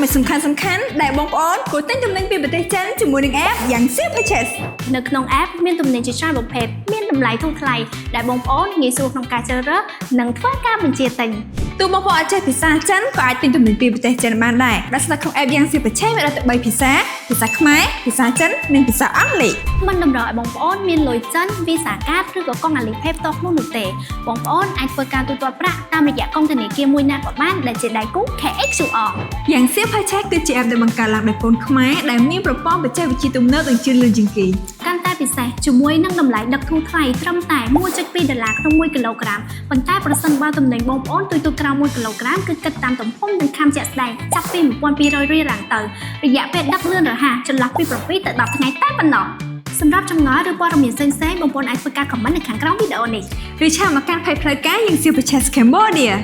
មិនសំខាន់ដែលបងប្អូនគួរទិញទំនិញពីប្រទេសចិនជាមួយនឹង app យ៉ាង Xiao Purchase នៅក្នុង app មានទំនិញជាច្រើនប្រភេទមានតម្លៃធូរថ្លៃដែលបងប្អូនងាយស្រួលក្នុងការជ្រើសរើសនិងធ្វើការបញ្ជាទិញ ទោះបងប្អូនអាចចេះភាសាចិនក៏អាចទិញទំនិញពីប្រទេសចិនបានដែរដោយសារក្នុង app យ៉ាង Xiao Purchase មានដល់ទៅ3ភាសាខ្មែរភាសាចិននិងភាសាអង់គ្លេស មិនតម្រូវឲ្យបងប្អូនមានលុយចិន Visa Card ឬក៏កង់ Alipay ផ្ទាល់ខ្លួននោះទេបងប្អូនអាចធ្វើការទូទាត់ប្រាក់តាមរយៈកង់ធនាគារមួយណាក៏បានដែលជាដៃគូ KXQR យ៉ាង Xiao Purchase គឺជា app ដែលបង្កើតឡើងដោយកូនខ្មែរដែលមានប្រព័ន្ធបច្ចេកវិទ្យាទំនើបនិងជឿនលឿនជាងគេ កាន់តែពិសេសជាមួយនឹងតម្លៃដឹកធូរថ្លៃត្រឹមតែ $1.2 ក្នុង1គីឡូក្រាមប៉ុន្តែប្រសិនបើទំនិញបងប្អូនទូទៅក្រោម1គីឡូក្រាមគឺគិតតាមទំហំនិងខាំជាក់ស្ដែងចាប់ពី $1,200 រៀលឡើងទៅរយៈពេលដឹកលឿនរហ័សចន្លោះពី7ទៅ10ថ្ងៃតែប៉ុណ្ណោះសម្រាប់ចម្ងល់ឬព័ត៌មានផ្សេងៗបងប្អូនអាចធ្វើការ comment នៅខាងក្រោមវីដេអូនេះ ឬឆាតមកកាន់ page ផ្លូវការយ៉ាង Xiao Purchase Cambodia